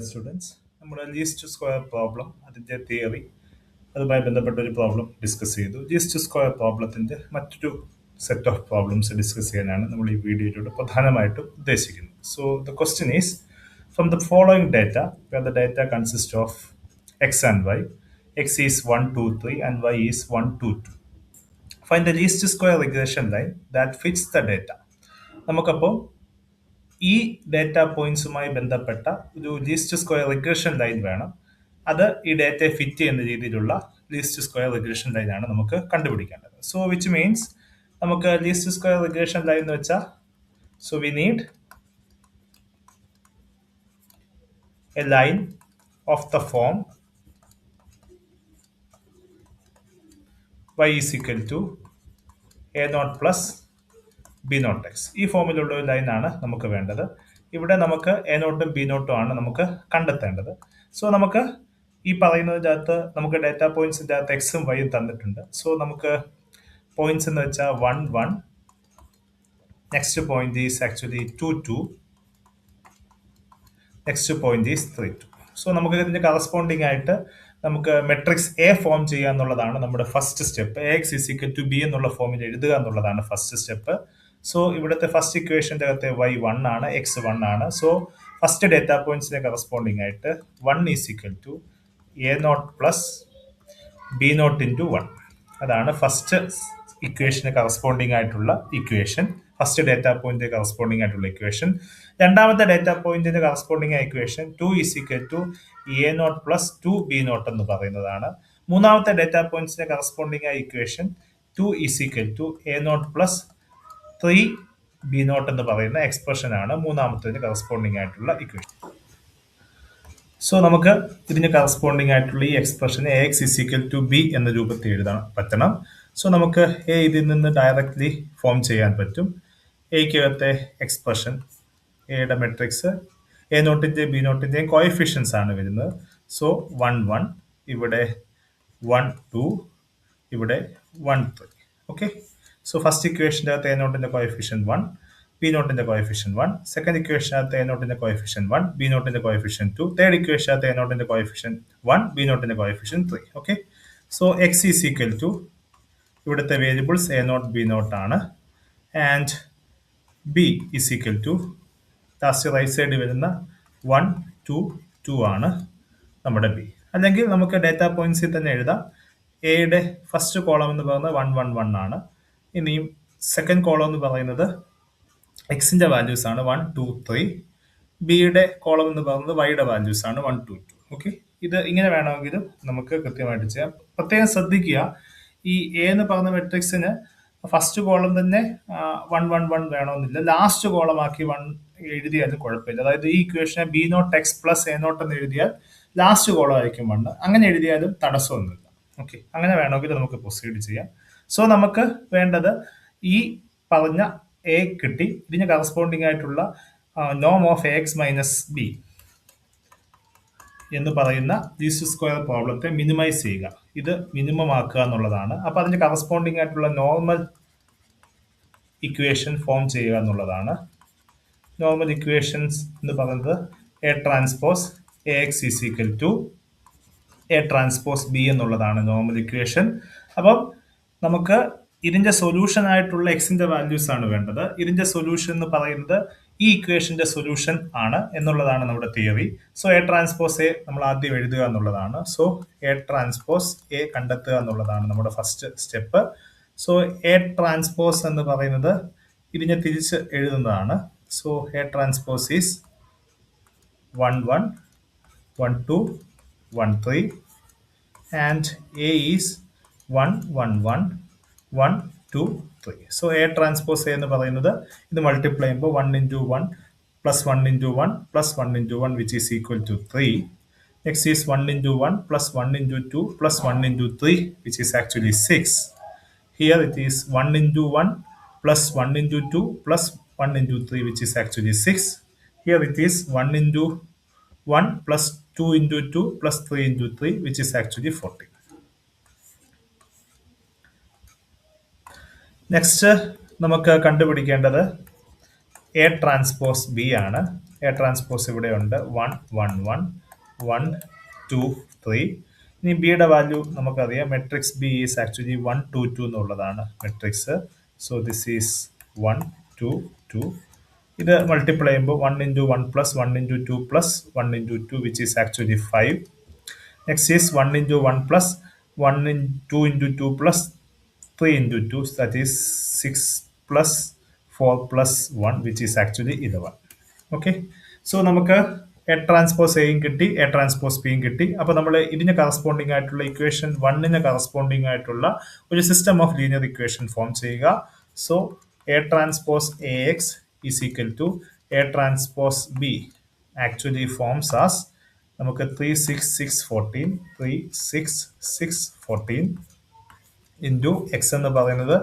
Students നമ്മുടെ least square problem അതിൻ്റെ theory അതുമായി ബന്ധപ്പെട്ട ഒരു പ്രോബ്ലം ഡിസ്കസ് ചെയ്തു. ലീസ്റ്റ് സ്ക്വയർ പ്രോബ്ലത്തിൻ്റെ മറ്റൊരു സെറ്റ് ഓഫ് പ്രോബ്ലംസ് ഡിസ്കസ് ചെയ്യാനാണ് നമ്മൾ ഈ വീഡിയോയിലൂടെ പ്രധാനമായിട്ടും ഉദ്ദേശിക്കുന്നത്. So the question is from the following data where the data consists of x and y, x is 1, 2, 3 and y is 1, 2, 2. Find the least square regression line that fits the data. നമുക്കപ്പോൾ ഈ data പോയിന്റ്സുമായി ബന്ധപ്പെട്ട ഒരു least square regression line വേണം. അത് ഈ ഡേറ്റയെ fit ചെയ്യുന്ന രീതിയിലുള്ള ലീസ്റ്റ് സ്ക്വയർ റിഗ്രഷൻ ലൈൻ ആണ് നമുക്ക് കണ്ടുപിടിക്കേണ്ടത്. സോ വിച്ച് മീൻസ് നമുക്ക് ലീസ്റ്റ് സ്ക്വയർ റിഗ്രഷൻ ലൈൻ എന്ന് വെച്ചാൽ so we need A line of the form y is equal to a0 plus b0 x. ഈ ഫോമിലുള്ള ഒരു ലൈനാണ് നമുക്ക് വേണ്ടത്. ഇവിടെ നമുക്ക് a0ഉം b0ഉം ആണ് നമുക്ക് കണ്ടെത്തേണ്ടത്. സോ നമുക്ക് ഈ പറയുന്നതിൻ്റെ അകത്ത് നമുക്ക് ഡാറ്റ പോയിന്റ്സിൻ്റെ അകത്ത് എക്സും വൈയും തന്നിട്ടുണ്ട്. സോ നമുക്ക് പോയിന്റ്സ് എന്ന് വെച്ചാൽ 1, 1, next point is actually 2, 2, next point is 3, 2. So നമുക്ക് ഇതിന്റെ കറസ്പോണ്ടിങ് ആയിട്ട് നമുക്ക് മെട്രിക്സ് എ ഫോം ചെയ്യുക എന്നുള്ളതാണ് നമ്മുടെ first step. X is equal to B എന്നുള്ള ഫോമിൽ എഴുതുക എന്നുള്ളതാണ് ഫസ്റ്റ് സ്റ്റെപ്പ്. സോ ഇവിടുത്തെ ഫസ്റ്റ് ഇക്വേഷന്റെ അകത്ത് y 1 ആണ്, x 1 ആണ്. സോ ഫസ്റ്റ് ഡേറ്റ പോയിന്റ്സിന്റെ കറസ്പോണ്ടിങ് ആയിട്ട് 1 is equal to a0 plus b0 into 1. അതാണ് ഫസ്റ്റ് ഇക്വേഷന് കറസ്പോണ്ടിങ് ആയിട്ടുള്ള equation. First data point corresponding ആയിട്ടുള്ള ഇക്വേഷൻ. രണ്ടാമത്തെ ഡേറ്റ പോയിന്റിന് കറസ്പോണ്ടിങ് ആയ equation 2 is equal to a0 plus 2 b0 എന്ന് പറയുന്നതാണ്. മൂന്നാമത്തെ ഡേറ്റ പോയിന്റ്സിന് കറസ്പോണ്ടിങ് ആയ equation 2 is equal to a0 plus 3 b0 എന്ന് പറയുന്ന എക്സ്പ്രഷൻ ആണ് മൂന്നാമത്തേന് കറസ്പോണ്ടിങ് ആയിട്ടുള്ള ഇക്വേഷൻ. സോ നമുക്ക് ഇതിന് കറസ്പോണ്ടിങ് ആയിട്ടുള്ള ഈ എക്സ്പ്രഷന് A X is equal to B എന്ന രൂപത്തിൽ എഴുതാൻ പറ്റണം. സോ നമുക്ക് എ ഇതിൽ നിന്ന് ഡയറക്റ്റ്ലി ഫോം ചെയ്യാൻ പറ്റും. എയ്ക്കകത്തെ എക്സ്പ്രഷൻ എയുടെ മെട്രിക്സ് a0ന്റെയും b0ന്റെയും കോഎഫിഷ്യൻസ് ആണ് വരുന്നത്. സോ 1, 1, ഇവിടെ 1, 2, ഇവിടെ 1, 3. ഓക്കെ. സോ ഫസ്റ്റ് ഇക്വേഷൻ്റെ അകത്ത് a0ന്റെ കോഎഫിഷ്യൻ 1, b0ന്റെ കോഎഫിഷ്യൻ 1, സെക്കൻഡ് ഇക്വേഷനകത്ത് a0ന്റെ കോഎഫിഷ്യൻ 1, b0ന്റെ കോഎഫിഷ്യൻ 2, തേർഡ് ഇക്വേഷനകത്ത് a0ന്റെ കോഎഫിഷ്യൻ 1, b0ന്റെ coefficient 3. Okay. So X is equal to ഇവിടുത്തെ വേരിയബിൾസ് a0, b0 ആണ്. And B is equal to last right സൈഡിൽ വരുന്ന 1, 2, 2 ആണ് നമ്മുടെ ബി. അല്ലെങ്കിൽ നമുക്ക് ഡേറ്റ പോയിന്റ്സിൽ തന്നെ എഴുതാം. എയുടെ ഫസ്റ്റ് കോളം എന്ന് പറയുന്നത് 1, 1, 1 ആണ്. ഇനിയും സെക്കൻഡ് കോളം എന്ന് പറയുന്നത് എക്സിന്റെ വാല്യൂസ് ആണ് 1, 2, 3. ബിയുടെ കോളം എന്ന് പറയുന്നത് വൈയുടെ വാല്യൂസ് ആണ് 1, 2, 2. ഓക്കെ. ഇത് ഇങ്ങനെ വേണമെങ്കിലും നമുക്ക് കൃത്യമായിട്ട് ചെയ്യാം. പ്രത്യേകം ശ്രദ്ധിക്കുക, ഈ എ എന്ന് പറഞ്ഞ മെട്രിക്സിന് ഫസ്റ്റ് കോളം തന്നെ 1, 1, 1 വേണമെന്നില്ല. ലാസ്റ്റ് കോളമാക്കി 1 എഴുതിയാലും കുഴപ്പമില്ല. അതായത് ഈ ഇക്വേഷനെ b0 x പ്ലസ് a0 എന്ന് എഴുതിയാൽ ലാസ്റ്റ് കോളം ആയിരിക്കും 1. അങ്ങനെ എഴുതിയാലും തടസ്സമൊന്നുമില്ല. ഓക്കെ. അങ്ങനെ വേണമെങ്കിൽ നമുക്ക് പ്രൊസീഡ് ചെയ്യാം. സോ നമുക്ക് വേണ്ടത് ഈ പറഞ്ഞ എ കിട്ടി. ഇതിന് കറസ്പോണ്ടിങ് ആയിട്ടുള്ള നോം of A X minus B എന്ന് പറയുന്ന ലീസ്റ്റ് സ്ക്വയർ പ്രോബ്ലത്തെ മിനിമൈസ് ചെയ്യുക. ഇത് മിനിമം ആക്കുക എന്നുള്ളതാണ്. അപ്പൊ അതിന് കറസ്പോണ്ടിങ് ആയിട്ടുള്ള നോർമൽ ഇക്വേഷൻ ഫോം ചെയ്യുക എന്നുള്ളതാണ്. നോർമൽ ഇക്വേഷൻസ് എന്ന് പറയുന്നത് A transpose A X is equal to A transpose B എന്നുള്ളതാണ് നോർമൽ ഇക്വേഷൻ. അപ്പം നമുക്ക് ഇതിന്റെ സൊല്യൂഷൻ ആയിട്ടുള്ള എക്സിന്റെ വാല്യൂസ് ആണ് വേണ്ടത്. ഇതിന്റെ സൊല്യൂഷൻ എന്ന് പറയുന്നത് ഈ ഇക്വേഷന്റെ സൊല്യൂഷൻ ആണ് എന്നുള്ളതാണ് നമ്മുടെ theory. So A transpose A നമ്മൾ ആദ്യം എഴുതുക എന്നുള്ളതാണ്. സോ എ ട്രാൻസ്പോസ് എ കണ്ടെത്തുക എന്നുള്ളതാണ് നമ്മുടെ first step. So A transpose എന്ന് പറയുന്നത് ഇതിനെ തിരിച്ച് എഴുതുന്നതാണ്. So A transpose is 1, 1, 1, 2, 1, 3 and A is 1, 1, 1, 1, 2, 3. So A transpose A എന്ന് പറയുന്നത് ഇത് മൾട്ടിപ്ലൈ ചെയ്യുമ്പോൾ 1 into 1 plus 1 into 1 plus 1 into 1 which is equal to 3. Next is 1 into 1 plus 1 into 2 plus 1 into 3 which is actually 6. Here it is 1 into 1 plus 1 into 2 plus 1 into 3 which is actually 6. Here it is 1 into 1 plus 2 into 2 plus 3 into 3 which is actually 40. Next നമുക്ക് കണ്ടുപിടിക്കേണ്ടത് A transpose B ആണ്. A transpose ഇവിടെ ഉണ്ട് 1 1 1 1 2 3. ഇനി ബിയുടെ value നമുക്കറിയാം matrix B is actually 1 2 2 എന്നുള്ളതാണ് matrix. So this is 1 2 2. ഇത് മൾട്ടിപ്ലൈ ചെയ്യുമ്പോൾ 1 into 1 plus 1 into 2 plus 1 into 2 which is actually 5. Next is 1 into 1 plus 1 in 2 into 2 plus 3 into 2, that is 6 plus 4 plus 1 which is actually 11. Okay, so നമുക്ക് A transpose എയും കിട്ടി, A transpose ബിയും കിട്ടി. അപ്പോൾ നമ്മൾ ഇതിന് കറസ്പോണ്ടിങ് ആയിട്ടുള്ള ഇക്വേഷൻ 1ന് കറസ്പോണ്ടിങ് ആയിട്ടുള്ള ഒരു system of linear equation form ചെയ്യുക. So A transpose A X is equal to A transpose B actually forms as നമുക്ക് 3 6 6 14 3 6 6 14 ഇൻറ്റു എക്സ് എന്ന് പറയുന്നത്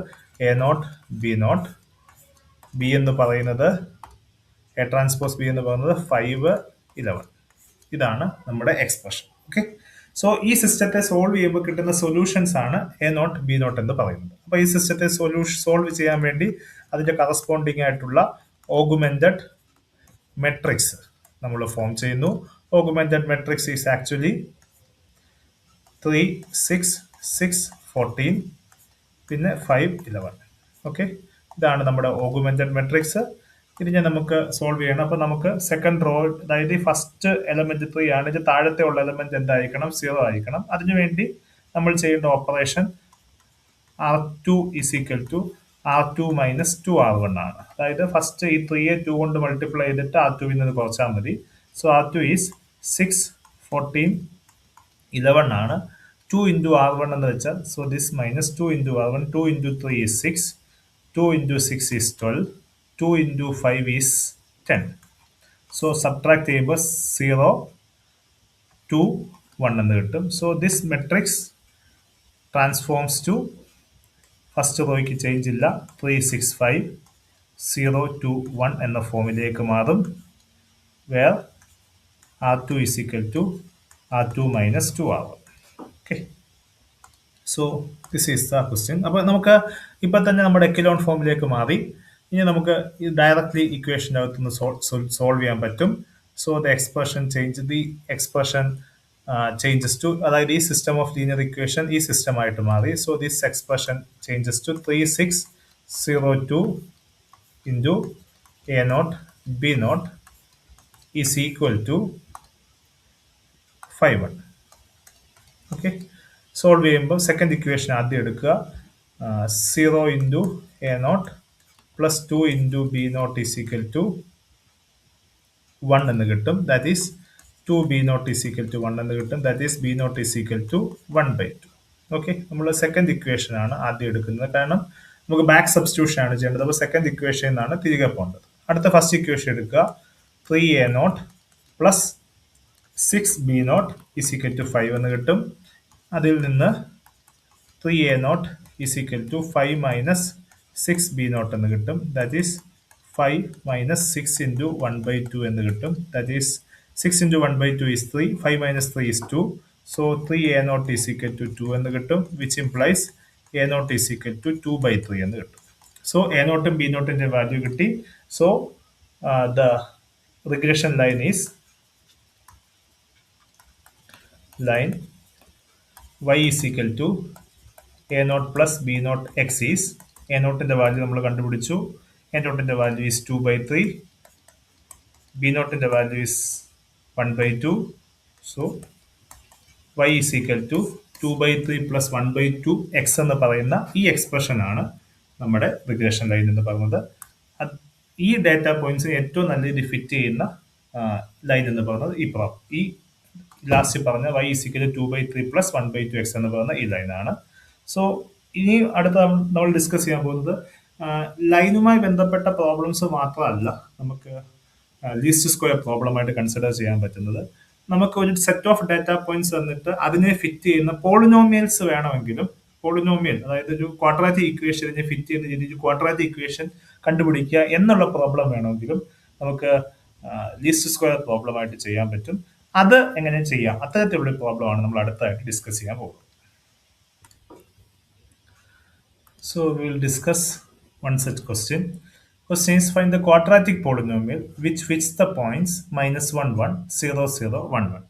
A naught B naught, B എന്ന് പറയുന്നത് എ ട്രാൻസ്പോസ് ബി എന്ന് പറയുന്നത് 5 11. ഇതാണ് നമ്മുടെ എക്സ്പ്രഷൻ. ഓക്കെ, സോ ഈ സിസ്റ്റത്തെ സോൾവ് ചെയ്യുമ്പോൾ കിട്ടുന്ന സൊല്യൂഷൻസ് ആണ് എ നോട്ട് ബി നോട്ട് എന്ന് പറയുന്നത്. അപ്പോൾ ഈ സിസ്റ്റത്തെ സോൾവ് ചെയ്യാൻ വേണ്ടി അതിന്റെ കറസ്പോണ്ടിങ് ആയിട്ടുള്ള ഓഗുമെന്റഡ് മെട്രിക്സ് നമ്മൾ ഫോം ചെയ്യുന്നു. ഓഗുമെന്റഡ് മെട്രിക്സ് ഈസ് ആക്ച്വലി 3 6 6 14 പിന്നെ 5 11. ഓക്കെ, ഇതാണ് നമ്മുടെ ഓഗുമെന്റഡ് മെട്രിക്സ്. ഇതിനെ നമുക്ക് സോൾവ് ചെയ്യണം. അപ്പൊ നമുക്ക് സെക്കൻഡ് റോ, അതായത് ഫസ്റ്റ് എലമെന്റ് 3 ആണ്, ഇത് താഴത്തെ ഉള്ള എലമെന്റ് എന്തായിരിക്കണം? 0 ആയിരിക്കണം. അതിനുവേണ്ടി നമ്മൾ ചെയ്യേണ്ട operation R2 is equal to R2 minus 2R1 ആണ്. അതായത് ഫസ്റ്റ് ഈ 3യെ 2 കൊണ്ട് മൾട്ടിപ്ലൈ ചെയ്തിട്ട് R2 ന്നത് കുറച്ചാൽ മതി. സോ R2 ഈസ് 6 14 11 ആണ്. 2 ഇൻറ്റു R1 എന്ന് വെച്ചാൽ, so this minus 2 into R1, 2 into 3 is 6, 2 into 6 is 12, 2 into 5 is 10. So subtract ചെയ്യുമ്പോൾ 0 2 1 എന്ന് കിട്ടും. So this matrix transforms to, first റോയ്ക്ക് ചേഞ്ച് ഇല്ല, 3 6 5 0 2 1 എന്ന ഫോമിലേക്ക് മാറും. Where R2 is equal to R2 minus 2R1. Okay, so this is the question. അപ്പോൾ നമുക്ക് ഇപ്പം തന്നെ നമ്മുടെ എക്കലോൺ ഫോമിലേക്ക് മാറി. ഇനി നമുക്ക് ഡയറക്ട്ലി ഇക്വേഷൻ്റെ അകത്തുനിന്ന് സോൾവ് ചെയ്യാൻ പറ്റും. So the expression changes to, അതായത് ഈ സിസ്റ്റം ഓഫ് ലീനിയർ ഇക്വേഷൻ ഈ സിസ്റ്റം ആയിട്ട് മാറി. So this expression changes to 3 6 0 2 into A naught B naught is equal to 5 1. Okay, solve ചെയ്യുമ്പോൾ സെക്കൻഡ് ഇക്വേഷൻ ആദ്യം എടുക്കുക. 0 into A naught plus 2 into B naught is equal to 1 എന്ന് കിട്ടും. That is 2 B naught is equal to 1 എന്ന് കിട്ടും. That is B naught is equal to 1/2. Okay, നമ്മൾ second equation ആണ് ആദ്യം എടുക്കുന്നത്, കാരണം നമുക്ക് ബാക്ക് സബ്സ്റ്റിറ്റ്യൂഷൻ ആണ് ചെയ്യേണ്ടത്. അപ്പോൾ സെക്കൻഡ് ഇക്വേഷൻ നിന്നാണ് തിരികെ പോകേണ്ടത്. അടുത്ത ഫസ്റ്റ് ഇക്വേഷൻ എടുക്കുക. 3 A naught plus 6 B naught is equal to 5 എന്ന് കിട്ടും. അതിൽ നിന്ന് 3 A naught is equal to 5 minus 6 B naught എന്ന് കിട്ടും. ദാറ്റ് ഈസ് 5 മൈനസ് 6 ഇൻറ്റു 1/2 എന്ന് കിട്ടും. That is 6 into 1/2 is 3, 5 minus 3 is 2. So 3 A naught is equal to 2 എന്ന് കിട്ടും, which implies A naught is equal to 2/3 എന്ന് കിട്ടും. So A നോട്ടും B നോട്ടിന്റെ വാല്യൂ കിട്ടി. So the regression line is line y is equal to a naught plus b naught x is, a നോട്ടിന്റെ value നമ്മൾ കണ്ടുപിടിച്ചു. a നോട്ടിന്റെ value is 2/3, b നോട്ടിന്റെ value is 1/2. So y is equal to 2/3 plus 1/2 x എന്ന് പറയുന്ന ഈ expression ആണ് നമ്മുടെ റിഗ്രഷൻ ലൈൻ എന്ന് പറയുന്നത്. ഈ ഡാറ്റ പോയിന്റ്സിന് ഏറ്റവും നല്ല രീതിയിൽ ഫിറ്റ് ചെയ്യുന്ന ലൈൻ എന്ന് പറയുന്നത് ഈ ലാസ്റ്റ് പറഞ്ഞ y is equal to 2/3 plus 1/2 x എന്ന് പറയുന്ന ഈ ലൈനാണ്. സോ ഇനി അടുത്ത നമ്മൾ ഡിസ്കസ് ചെയ്യാൻ പോകുന്നത് ലൈനുമായി ബന്ധപ്പെട്ട പ്രോബ്ലംസ് മാത്രമല്ല നമുക്ക് ലീസ്റ്റ് സ്ക്വയർ പ്രോബ്ലമായിട്ട് കൺസിഡർ ചെയ്യാൻ പറ്റുന്നത്. നമുക്ക് ഒരു സെറ്റ് ഓഫ് ഡാറ്റ പോയിന്റ്സ് തന്നിട്ട് അതിനെ ഫിറ്റ് ചെയ്യുന്ന പോളിനോമിയൽസ് വേണമെങ്കിലും, പോളിനോമിയൽ അതായത് ഒരു ക്വാഡ്രാറ്റിക് ഇക്വേഷനെ ഫിറ്റ് ചെയ്യുന്ന രീതിയിൽ ക്വാഡ്രാറ്റിക് ഇക്വേഷൻ കണ്ടുപിടിക്കുക എന്നുള്ള പ്രോബ്ലം വേണമെങ്കിലും നമുക്ക് ലീസ്റ്റ് സ്ക്വയർ പ്രോബ്ലമായിട്ട് ചെയ്യാൻ പറ്റും. അത് എങ്ങനെ ചെയ്യാം, അത്തരത്തിലുള്ള പ്രോബ്ലം ആണ് നമ്മൾ അടുത്തായിട്ട് ഡിസ്കസ് ചെയ്യാൻ പോകുന്നത്. So we will discuss one such question. Question is find the quadratic polynomial which fits the points -1, 1, 0, 0, 1, 1.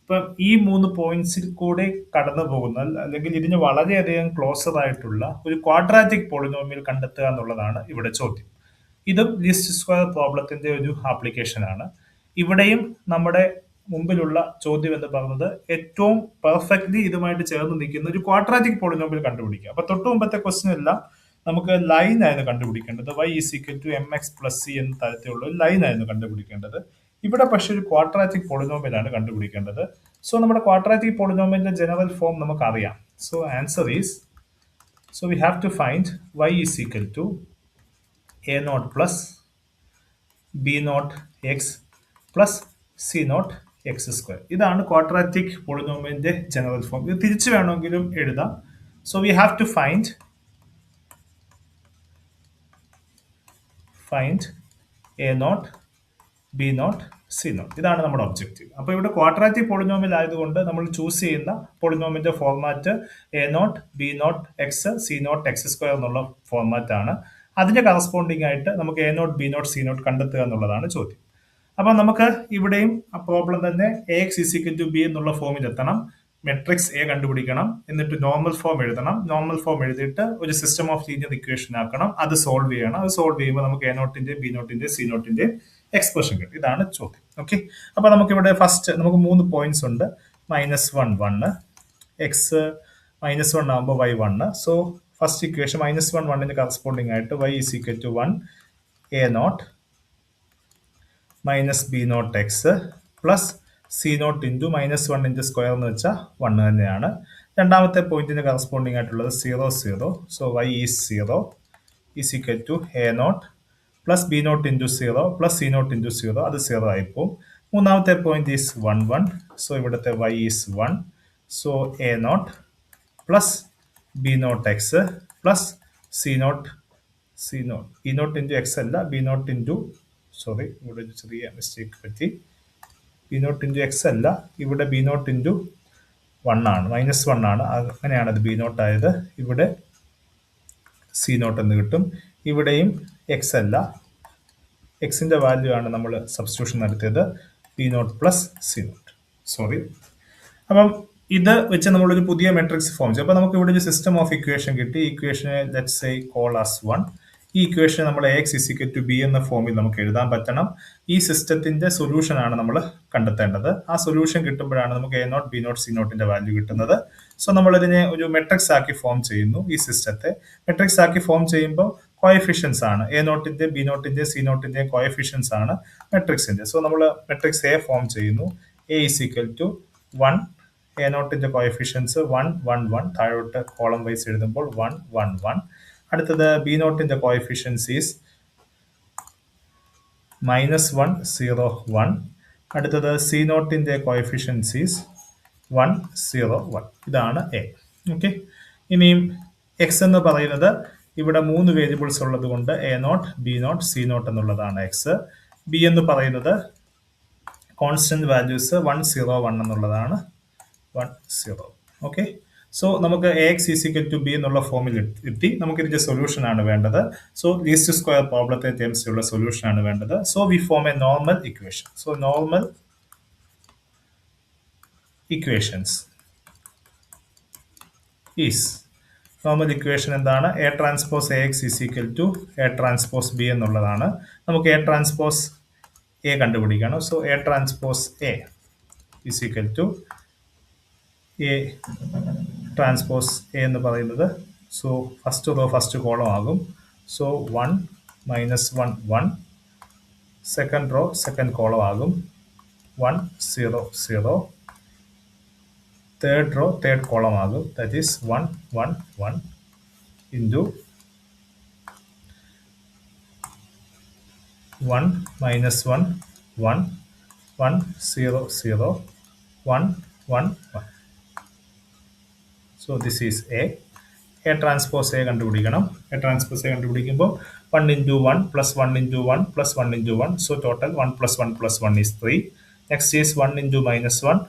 ഇപ്പം ഈ മൂന്ന് പോയിന്റ്സിൽ കൂടെ കടന്നു പോകുന്ന അല്ലെങ്കിൽ ഇതിന് വളരെയധികം ക്ലോസർ ആയിട്ടുള്ള ഒരു ക്വാഡ്രാറ്റിക് പോളിനോമിയൽ കണ്ടെത്തുക എന്നുള്ളതാണ് ഇവിടെ ചോദ്യം. ഇതും ലീസ്റ്റ് സ്ക്വയർ പ്രോബ്ലത്തിന്റെ ഒരു ആപ്ലിക്കേഷൻ ആണ്. ഇവിടെയും നമ്മുടെ മുമ്പിലുള്ള ചോദ്യം എന്ന് പറയുന്നത് ഏറ്റവും പെർഫെക്റ്റ്ലി ഇതുമായിട്ട് ചേർന്ന് നിൽക്കുന്ന ഒരു ക്വാഡ്രാറ്റിക് പോളിനോമിയൽ കണ്ടുപിടിക്കുക. അപ്പൊ തൊട്ട് മുമ്പത്തെ ക്വസ്റ്റ്യൻ എല്ലാം നമുക്ക് ലൈൻ ആയിരുന്നു കണ്ടുപിടിക്കേണ്ടത്. y equal to mx plus C എന്ന തരത്തിലുള്ള ഒരു ലൈൻ ആയിരുന്നു കണ്ടുപിടിക്കേണ്ടത്. ഇവിടെ പക്ഷെ ഒരു ക്വാഡ്രാറ്റിക് പോളിനോമിയൽ ആണ് കണ്ടുപിടിക്കേണ്ടത്. സോ നമ്മുടെ ക്വാഡ്രാറ്റിക് പോളിനോമിയലിന്റെ ജനറൽ ഫോം നമുക്ക് അറിയാം. So answer is so we have to find y is equal to A naught plus B naught X plus C naught X square. ഇതാണ് ക്വാഡ്രാറ്റിക് പോളിനോമിയലിന്റെ ജനറൽ ഫോം. ഇത് തിരിച്ചു വേണമെങ്കിലും എഴുതാം. So we have to find A naught B naught C naught. ഇതാണ് നമ്മുടെ objective. അപ്പോൾ ഇവിടെ ക്വാഡ്രാറ്റിക് പോളിനോമിയൽ ആയതുകൊണ്ട് നമ്മൾ ചൂസ് ചെയ്യുന്ന പോളിനോമിയലിന്റെ format A naught B naught X C naught X square എന്നുള്ള ഫോർമാറ്റ് ആണ്. അതിന്റെ കറസ്പോണ്ടിങ് ആയിട്ട് നമുക്ക് A naught B naught C naught കണ്ടെത്തുക എന്നുള്ളതാണ് ചോദ്യം. അപ്പൊ നമുക്ക് ഇവിടെയും ആ പ്രോബ്ലം തന്നെ A X is equal to B എന്നുള്ള ഫോമിൽ എത്തണം. മെട്രിക്സ് എ കണ്ടുപിടിക്കണം, എന്നിട്ട് നോർമൽ ഫോം എഴുതണം. നോർമൽ ഫോം എഴുതിയിട്ട് ഒരു സിസ്റ്റം ഓഫ് ലീനിയർ ഇക്വേഷൻ ആക്കണം. അത് സോൾവ് ചെയ്യണം. അത് സോൾവ് ചെയ്യുമ്പോൾ നമുക്ക് എ നോട്ടിന്റെ ബി നോട്ടിന്റെ സി നോട്ടിന്റെ എക്സ്പ്രഷൻ കിട്ടും. ഇതാണ് ചോദ്യം. ഓക്കെ, അപ്പൊ നമുക്ക് ഇവിടെ ഫസ്റ്റ് നമുക്ക് 3 പോയിന്റ്സ് ഉണ്ട്. -1, 1 എക്സ് -1 ആകുമ്പോൾ y1. സോ ഫസ്റ്റ് ഇക്വേഷൻ -1, 1ന് കറസ്പോണ്ടിങ് ആയിട്ട് y is equal to 1 A naught minus B naught X plus C naught into -1 into square എന്ന് വെച്ചാൽ 1 തന്നെയാണ്. രണ്ടാമത്തെ പോയിന്റിന് കറസ്പോണ്ടിങ് ആയിട്ടുള്ളത് 0, 0. So y is 0 is equal to A naught plus B naught into 0 plus C naught into 0. അത് 0 ആയിപ്പോവും. മൂന്നാമത്തെ point is 1, 1. So ഇവിടുത്തെ y is 1. So A naught plus B naught X plus C naught B naught into X അല്ല, B naught into sorry, ഇവിടെ ഒരു ചെറിയ mistake പറ്റി. B naught into X അല്ല, ഇവിടെ ബി നോട്ട് ഇൻറ്റു 1 ആണ്, -1 ആണ്. അങ്ങനെയാണ് അത് ബി നോട്ട് ആയത്. ഇവിടെ സി നോട്ട് എന്ന് കിട്ടും. ഇവിടെയും എക്സ് അല്ല, എക്സിന്റെ വാല്യൂ ആണ് നമ്മൾ സബ്സ്റ്റിറ്റ്യൂഷൻ നടത്തിയത്. B naught plus C naught. Sorry. അപ്പം ഇത് വെച്ച് നമ്മളൊരു പുതിയ മെട്രിക്സ് ഫോം ചെയ്യും. അപ്പൊ നമുക്ക് ഇവിടെ ഒരു സിസ്റ്റം ഓഫ് ഇക്വേഷൻ കിട്ടി. ഇക്വേഷനെ ലെറ്റ്സ് സേ കോൾ ആസ് 1. ഈ ഇക്വേഷൻ നമ്മൾ A X is equal to B എന്ന ഫോമിൽ നമുക്ക് എഴുതാൻ പറ്റണം. ഈ സിസ്റ്റത്തിന്റെ സൊല്യൂഷൻ ആണ് നമ്മൾ കണ്ടെത്തേണ്ടത്. ആ സൊല്യൂഷൻ കിട്ടുമ്പോഴാണ് നമുക്ക് A naught B naught C നോട്ടിന്റെ വാല്യൂ കിട്ടുന്നത്. സോ നമ്മൾ ഇതിനെ ഒരു മെട്രിക്സ് ആക്കി ഫോം ചെയ്യുന്നു. ഈ സിസ്റ്റത്തെ മെട്രിക്സ് ആക്കി ഫോം ചെയ്യുമ്പോൾ കോയഫിഷ്യൻസ് ആണ് എ നോട്ടിന്റെ ബി നോട്ടിന്റെ സി നോട്ടിന്റെ കോയഫിഷ്യൻസ് ആണ് മെട്രിക്സിന്റെ. സോ നമ്മൾ മെട്രിക്സ് എ ഫോം ചെയ്യുന്നു. എ ഇസിക്കൽ ടു 1, എ നോട്ടിന്റെ കോയഫിഷ്യൻസ് 1, 1, 1. താഴോട്ട് കോളം വൈസ് എഴുതുമ്പോൾ 1, 1, 1. അടുത്തത് ബി നോട്ടിന്റെ കോയഫിഷ്യൻസ് ഈസ് -1, 0, 1. അടുത്തത് സി നോട്ടിന്റെ കോയഫിഷ്യൻസ് ഈസ് 1, 0, 1. ഇതാണ് എ. ഓക്കെ, ഇനിയും എക്സ് എന്ന് പറയുന്നത് ഇവിടെ 3 വേരിയബിൾസ് ഉള്ളത് കൊണ്ട് A naught B naught C naught എന്നുള്ളതാണ് എക്സ്. ബി എന്ന് പറയുന്നത് കോൺസ്റ്റന്റ് വാല്യൂസ് 1, 0, 1 എന്നുള്ളതാണ്. 1, 0. ഓക്കെ, സോ നമുക്ക് A X is equal to B എന്നുള്ള ഫോമിൽ എത്തി. നമുക്ക് ഇതിന്റെ സൊല്യൂഷൻ ആണ് വേണ്ടത്. സോ ലീസ്റ്റ് സ്ക്വയർ പ്രോബ്ലത്തെ ടേംസിലുള്ള സൊല്യൂഷൻ ആണ് വേണ്ടത്. So we form a normal equation. So normal equations is, normal equation എന്താണ്? A transpose A X is equal to A transpose B എന്നുള്ളതാണ്. നമുക്ക് എ ട്രാൻസ്പോസ് എ കണ്ടുപിടിക്കണം. So A transpose A is equal to A transpose A എന്ന് പറയുന്നത്, so first raw first column ആകും. So 1, -1, 1. Second row second column ആകും. 1, 0, 0. Third row third column ആകും. That is 1, 1, 1 into 1, -1, 1, 1, 0, 0, 1, 1, 1. So this is A. A transpose A കണ്ടുപിടിക്കണം. A transpose A കണ്ടുപിടിക്കുമ്പോൾ 1 into 1 plus 1 into 1 plus 1 into 1. So total 1 plus 1 plus 1 is 3. Next is 1 into -1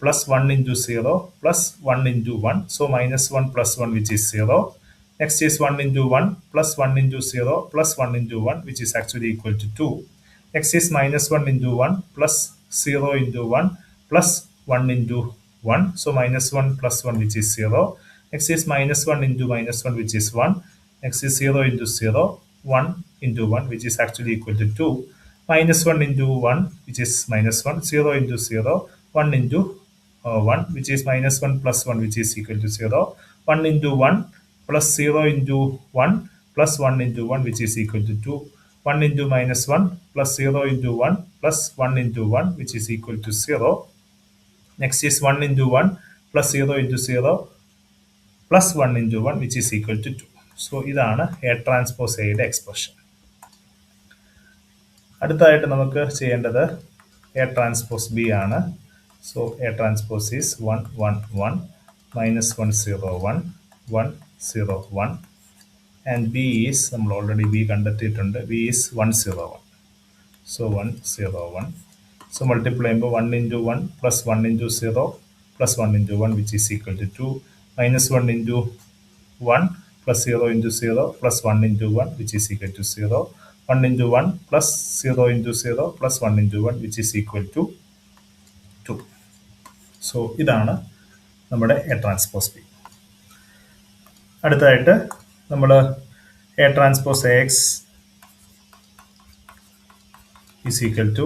plus 1 into 0 plus 1 into 1. So -1 plus 1 which is 0. Next is 1 into 1 plus 1 into 0 plus 1 into 1, which is actually equal to 2. Next is minus 1 into 1 plus 0 into 1 plus 1 into 1. So minus 1 plus 1, which is 0. Next is minus 1 into minus 1, which is 1. Next is 0 into 0, 1 into 1, which is actually equal to 2. Minus 1 into 1, which is minus 1. 0 into 0, 1 into 1, which is minus 1 plus 1, which is equal to 0. 1 into 1 plus 0 into 1 plus 1 into 1, which is equal to 2. 1 into minus 1 plus 0 into 1 plus 1 into 1, which is equal to 0. Next is 1 into 1 plus 0 into 0 plus 1 into 1, which is equal to 2. So ഇതാണ് A transpose എയുടെ expression. അടുത്തതായിട്ട് നമുക്ക് ചെയ്യേണ്ടത് A transpose B ആണ്. So A transpose is 1 1 1 minus 1 0 1 1 0 1 and b is നമ്മൾ already B കണ്ടെത്തിയിട്ടുണ്ട്. b is 1 0 1. So 1 0 1. So multiply 1 into 1 plus 1 into 0 plus 1 into 1, which is equal to 2. Minus 1 into 1 plus 0 into 0 plus 1 into 1, which is equal to 0. 1 into 1 plus 0 into 0 plus 1 into 1, which is equal to 2. So ഇതാണ് നമ്മുടെ A transpose B. അടുത്തതായിട്ട് നമ്മൾ A transpose X is equal to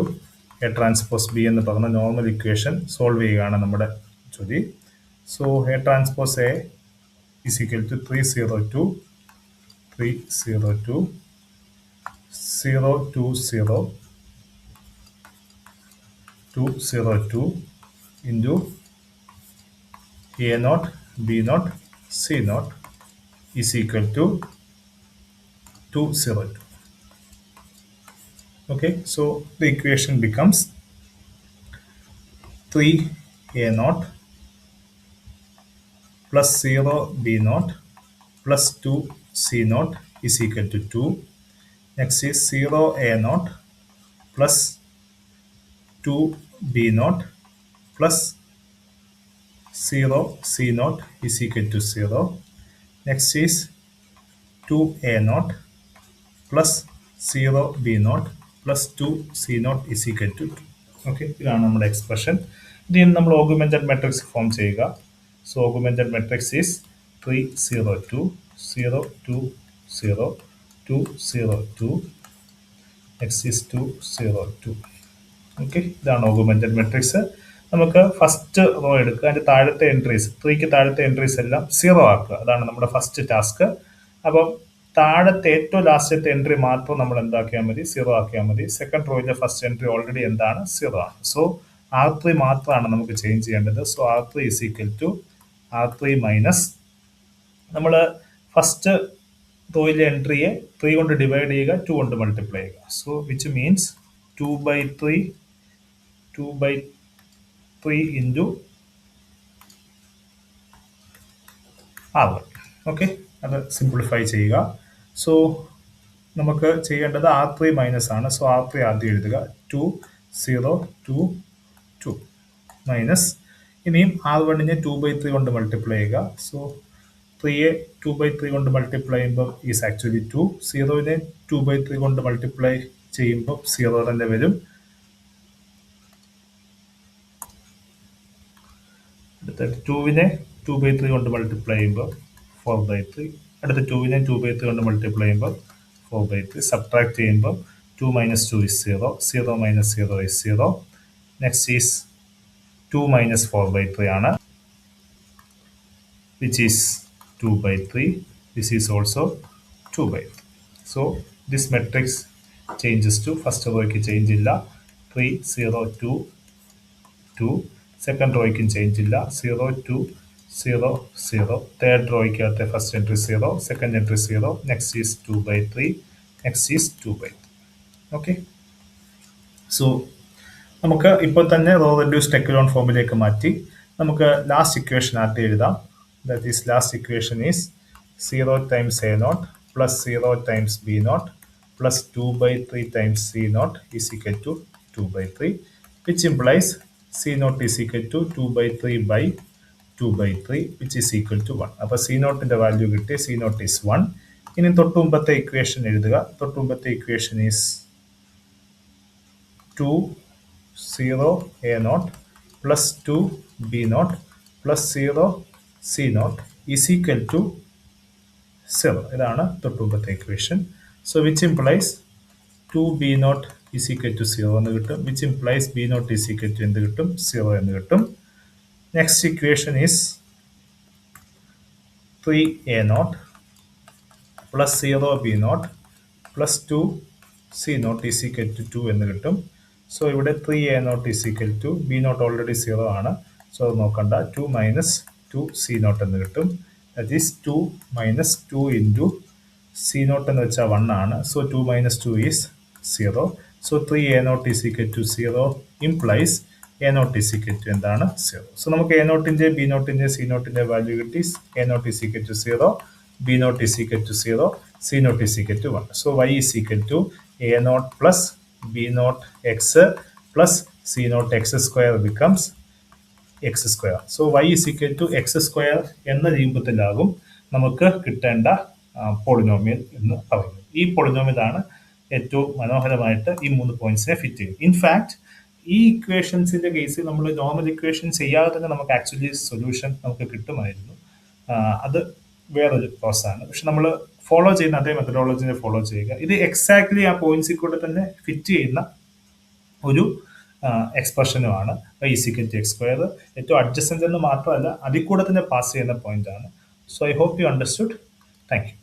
A transpose B എന്ന് പറഞ്ഞ normal equation solve ചെയ്യുകയാണ് നമ്മുടെ ജോലി. So A transpose A is equal to 302 020 202 into a naught b naught c naught is equal to 202. Okay, so the equation becomes 3a naught plus 0 b naught plus 2 c naught is equal to 2. Next is 0 a naught plus 2 b naught plus 0 c naught is equal to 0. Next is 2 a naught plus 0 b naught plus 2 c naught is equal to 2. Okay, ഇതാണ് നമ്മുടെ expression. ഇതിൽ നമ്മൾ augmented matrix form ചെയ്യുക. So augmented matrix is 3 0 2 0 2 0 2 0 2. Next is 2 0 2. Okay, ഇതാണ് augmented matrix. നമുക്ക് first row എടുക്കുക, അതിന്റെ താഴത്തെ എൻട്രീസ് 3ക്ക് താഴത്തെ എൻട്രീസ് എല്ലാം 0 ആക്കുക. അതാണ് നമ്മുടെ ഫസ്റ്റ് ടാസ്ക്. അപ്പം താഴത്തെ ഏറ്റവും ലാസ്റ്റത്തെ എൻട്രി മാത്രം നമ്മൾ എന്താക്കിയാൽ മതി, 0 ആക്കിയാൽ മതി. സെക്കൻഡ് റോയിലെ ഫസ്റ്റ് എൻട്രി ഓൾറെഡി എന്താണ്, 0 ആണ്. സോ R3 മാത്രമാണ് നമുക്ക് ചേഞ്ച് ചെയ്യേണ്ടത്. So R3 is equal to R3 minus നമ്മൾ ഫസ്റ്റ് റോയിലെ എൻട്രിയെ 3 കൊണ്ട് ഡിവൈഡ് ചെയ്യുക, 2 കൊണ്ട് മൾട്ടിപ്ലൈ ചെയ്യുക. So which means 2/3 into R1. Okay, അത് സിംപ്ലിഫൈ ചെയ്യുക. സോ നമുക്ക് ചെയ്യേണ്ടത് R3 മൈനസ് ആണ്. സോ R3 ആദ്യം എഴുതുക, 2 0 2 2 മൈനസ് ഇനിയും R1നെ 2/3 കൊണ്ട് മൾട്ടിപ്ലൈ ചെയ്യുക. സോ 3യെ 2/3 കൊണ്ട് മൾട്ടിപ്ലൈ ചെയ്യുമ്പോൾ ഈസ് ആക്ച്വലി 2. 0നെ 2/3 കൊണ്ട് മൾട്ടിപ്ലൈ ചെയ്യുമ്പോൾ 0 തന്നെ വരും. അടുത്ത 2വിനെ 2/3 കൊണ്ട് മൾട്ടിപ്ലൈ ചെയ്യുമ്പോൾ 4/3. അടുത്ത 2വിനെ 2/3 കൊണ്ട് മൾട്ടിപ്ലൈ ചെയ്യുമ്പോൾ 4/3. സബ്ട്രാക്ട് ചെയ്യുമ്പോൾ 2 minus 2 is 0. 0 minus 0 is 0. Next is 2 minus 4/3 ആണ്, which is 2/3. This is also 2/3. So this matrix changes to first rowയ്ക്ക് ചേഞ്ച് ഇല്ല, 3 0 2 2. സെക്കൻഡ് റോയ്ക്കും ചേഞ്ച് ഇല്ല, 0 2 0 0. തേർഡ് റോയ്ക്കകത്തെ first entry 0, second entry 0. Next is 2/3. Next is 2/3. Okay, so നമുക്ക് ഇപ്പോൾ തന്നെ row reduced echelon ഫോമിലേക്ക് മാറ്റി. നമുക്ക് ലാസ്റ്റ് ഇക്വേഷൻ ആദ്യം എഴുതാം. That is last equation is 0 times a naught plus 0 times b naught plus 2/3 times c naught is equal to 2/3, which implies c naught is equal to 2/3 by 2/3 which is equal to 1. അപ്പോൾ C നോട്ടിന്റെ value കിട്ടി. C naught is 1. ഇനി തൊട്ട് മുമ്പത്തെ equation എഴുതുക. തൊട്ട് മുമ്പത്തെ equation is 2 0 a naught plus 2 b naught plus 0 c naught is equal to 0. ഇതാണ് തൊട്ട് മുമ്പത്തെ equation. So which implies 2 b naught is equal to 0 എന്ന് കിട്ടും. Which implies b naught is equal to എന്ത് കിട്ടും? 0 എന്ന് കിട്ടും. Next equation is 3 a naught plus 0 b naught plus 2 c naught is equal to 2 എന്ന് കിട്ടും. സോ ഇവിടെ 3 a naught is equal to b naught already 0 ആണ്. സോ അത് നോക്കണ്ട. 2 മൈനസ് 2 c naught എന്ന് കിട്ടും. That is 2 minus 2 into c naught എന്ന് വെച്ചാൽ 1 ആണ്. So 2 minus 2 is 0. So 3 a naught is equal to 0 implies a naught is equal to എന്താണ്? 0. So നമുക്ക് a naughന്റെ b naughന്റെ c naughന്റെ വാല്യൂ കിട്ടി. a naught is equal to 0, b naught is equal to 0, c naught is equal to 1. So y is equal to a naught plus b naught x plus c naught x square becomes x square. So y is equal to x square എന്ന രൂപത്തിലാകും നമുക്ക് കിട്ടേണ്ട polynomial എന്ന് പറയുന്നത്. ഈ പോളിനോമിയലാണ് ഏറ്റവും മനോഹരമായിട്ട് ഈ 3 പോയിന്റ്സിനെ ഫിറ്റ് ചെയ്യും. ഇൻഫാക്ട് ഈ ഇക്വേഷൻസിന്റെ കേസിൽ നമ്മൾ നോർമൽ ഇക്വേഷൻ ചെയ്യാതെ തന്നെ നമുക്ക് ആക്ച്വലി സൊല്യൂഷൻ നമുക്ക് കിട്ടുമായിരുന്നു. അത് വേറൊരു പ്രോസസ്സാണ്. പക്ഷെ നമ്മൾ ഫോളോ ചെയ്യുന്ന അതേ മെത്തഡോളജിനെ ഫോളോ ചെയ്യുക. ഇത് എക്സാക്ട്ലി ആ പോയിന്റ്സിൽ കൂടെ തന്നെ ഫിറ്റ് ചെയ്യുന്ന ഒരു എക്സ്പ്രഷനുമാണ് y is equal to x square. ഏറ്റവും അഡ്ജസ്റ്റൻസ് എന്ന് മാത്രമല്ല അതിൽ കൂടെ തന്നെ പാസ് ചെയ്യുന്ന പോയിന്റ് ആണ്. So I hope you understood. Thank U.